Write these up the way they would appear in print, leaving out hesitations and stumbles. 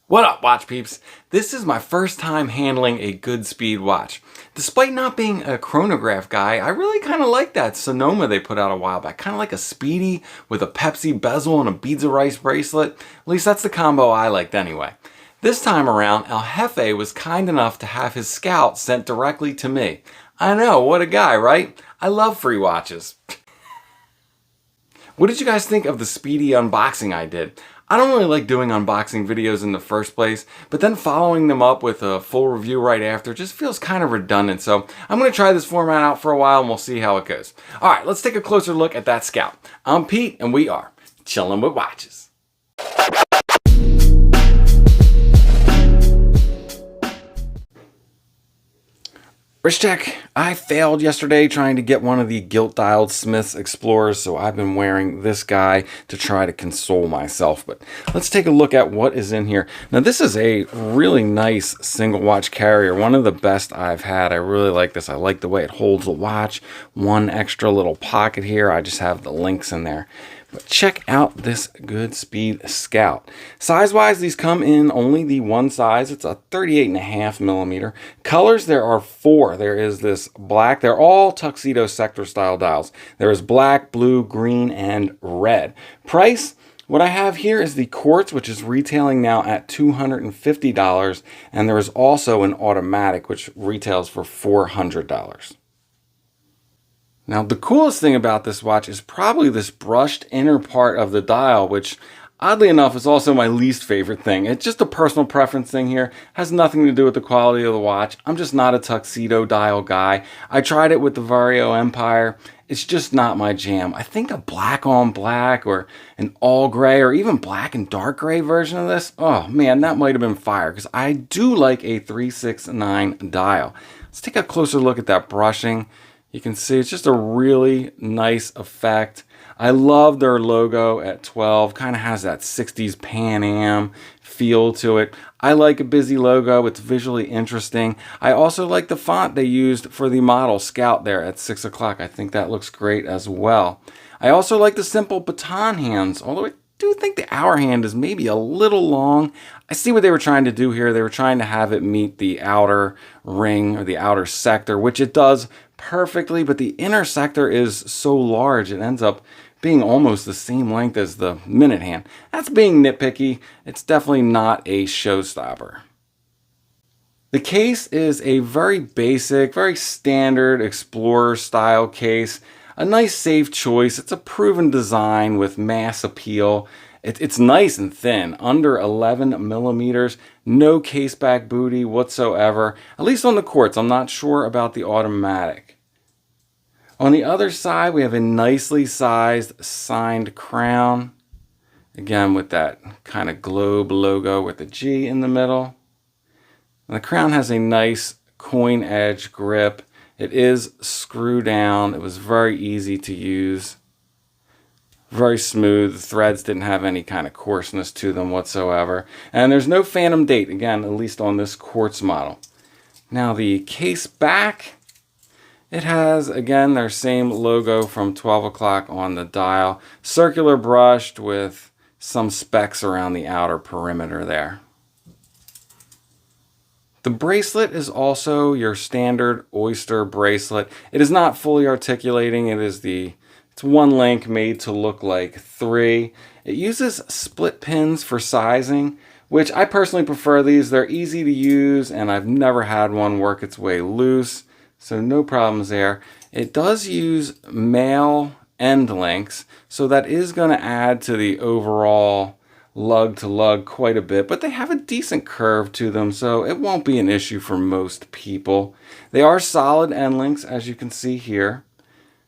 What up, watch peeps? This is my first time handling a Goodspeed watch. Despite not being a chronograph guy, I really kind of like that Sonoma they put out a while back. Kind of like a Speedy with a Pepsi bezel and a beads of rice bracelet. At least that's the combo I liked anyway. This time around, Jefe was kind enough to have his Scout sent directly to me. I know, what a guy, right? I love free watches. What did you guys think of the Speedy unboxing I did? I don't really like doing unboxing videos in the first place, but then following them up with a full review right after just feels kind of redundant, so I'm going to try this format out for a while and we'll see how it goes. Alright, let's take a closer look at that Scout. I'm Pete and we are Chillin' with Watches. Wrist check. I failed yesterday trying to get one of the gilt-dialed Smith's Explorers, so I've been wearing this guy to try to console myself. But let's take a look at what is in here. Now, this is a really nice single watch carrier, one of the best I've had. I really like this. I like the way it holds the watch. One extra little pocket here. I just have the links in there. But check out this Goodspeed Scout. Size-wise, these come in only the one size. It's a 38.5 millimeter. Colors, there are four. There is this black. They're all tuxedo sector style dials. There is black, blue, green, and red. Price, what I have here is the Quartz, which is retailing now at $250. And there is also an automatic, which retails for $400. Now, the coolest thing about this watch is probably this brushed inner part of the dial, which oddly enough is also my least favorite thing. It's just a personal preference thing here. It has nothing to do with the quality of the watch. I'm just not a tuxedo dial guy. I tried it with the Vario Empire. It's just not my jam. I think a black on black or an all gray or even black and dark gray version of this, oh man, that might have been fire because I do like a 369 dial. Let's take a closer look at that brushing. You can see it's just a really nice effect. I love their logo at 12. Kind of has that 60s Pan Am feel to it. I like a busy logo. It's visually interesting. I also like the font they used for the model Scout there at 6 o'clock. I think that looks great as well. I also like the simple baton hands, although I do think the hour hand is maybe a little long. I see what they were trying to do here. They were trying to have it meet the outer ring or the outer sector, which it does perfectly, but the inner sector is so large it ends up being almost the same length as the minute hand. That's being nitpicky. It's definitely not a showstopper. The case is a very basic, very standard Explorer style case. A nice safe choice. It's a proven design with mass appeal. It's nice and thin, under 11 millimeters, no case back booty whatsoever, at least on the Quartz. I'm not sure about the automatic. On the other side, we have a nicely sized signed crown, again with that kind of globe logo with the G in the middle. And the crown has a nice coin edge grip. It is screw down. It was very easy to use. Very smooth. The threads didn't have any kind of coarseness to them whatsoever. And there's no phantom date, again, at least on this Quartz model. Now the case back, it has, again, their same logo from 12 o'clock on the dial. Circular brushed with some specks around the outer perimeter there. The bracelet is also your standard Oyster bracelet. It is not fully articulating. It's one link made to look like three. It uses split pins for sizing, which I personally prefer these. They're easy to use and I've never had one work its way loose, so no problems there. It does use male end links, so that is going to add to the overall lug to lug quite a bit, but they have a decent curve to them, so it won't be an issue for most people. They are solid end links, as you can see here.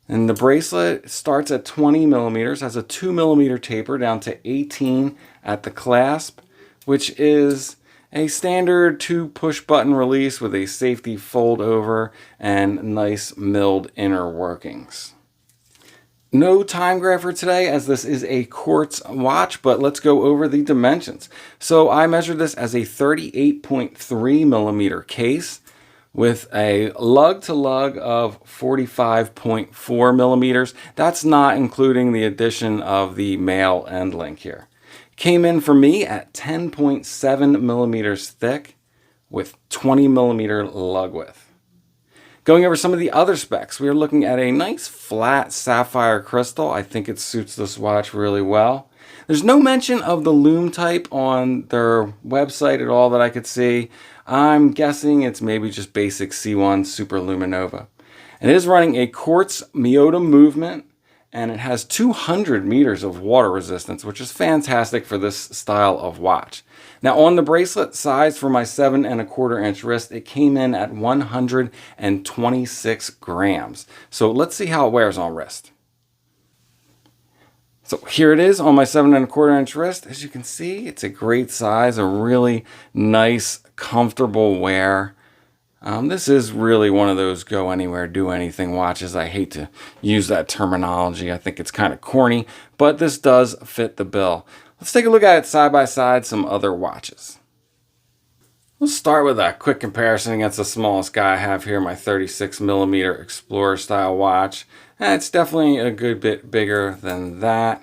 And the bracelet starts at 20 millimeters, has a 2 millimeter taper down to 18 at the clasp, which is a standard 2 push button release with a safety fold over and nice milled inner workings. No Timegrapher today, as this is a Quartz watch, but let's go over the dimensions. So I measured this as a 38.3 millimeter case with a lug to lug of 45.4 millimeters. That's not including the addition of the male end link here. Came in for me at 10.7 millimeters thick with 20 millimeter lug width. Going over some of the other specs, we are looking at a nice flat sapphire crystal. I think it suits this watch really well. There's no mention of the Lume type on their website at all that I could see. I'm guessing it's maybe just basic C1 Super Luminova. And it is running a Quartz Miota movement, and it has 200 meters of water resistance, which is fantastic for this style of watch. Now on the bracelet size for my 7¼ inch wrist, it came in at 126 grams. So let's see how it wears on wrist. So here it is on my 7¼ inch wrist. As you can see, it's a great size, a really nice, comfortable wear. This is really one of those go anywhere, do anything watches. I hate to use that terminology. I think it's kind of corny, but this does fit the bill. Let's take a look at it side by side some other watches. We'll start with a quick comparison against the smallest guy I have here, my 36 millimeter Explorer style watch. It's definitely a good bit bigger than that.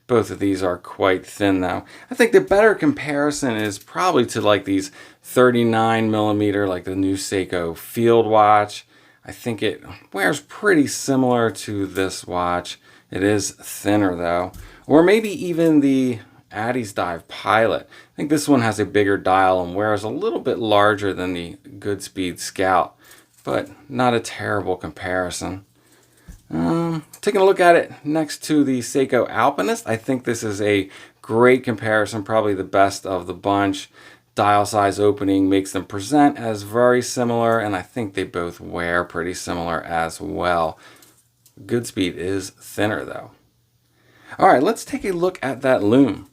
Both of these are quite thin though. I think the better comparison is probably to like these 39 millimeter, like the new Seiko Field watch. I think it wears pretty similar to this watch. It is thinner though. Or maybe even the Addies Dive Pilot. I think this one has a bigger dial and wears a little bit larger than the Goodspeed Scout, but not a terrible comparison. Taking a look at it next to the Seiko Alpinist, I think this is a great comparison, probably the best of the bunch. Dial size opening makes them present as very similar, and I think they both wear pretty similar as well. Goodspeed is thinner though. All right, let's take a look at that Lume.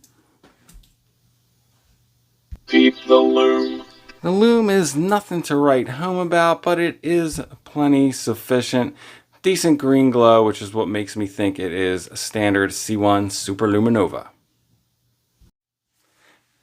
Peep the Lume. The Lume is nothing to write home about, but it is plenty sufficient. Decent green glow, which is what makes me think it is a standard C1 Super Luminova.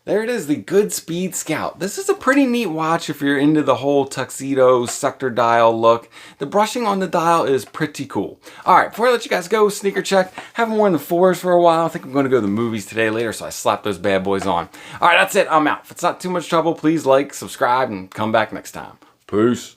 There it is, the Goodspeed Scout. This is a pretty neat watch if you're into the whole tuxedo sector dial look. The brushing on the dial is pretty cool. All right, before I let you guys go, sneaker check. Haven't worn the 4s for a while. I think I'm going to go to the movies today later, so I slapped those bad boys on. All right, that's it. I'm out. If it's not too much trouble, please like, subscribe, and come back next time. Peace.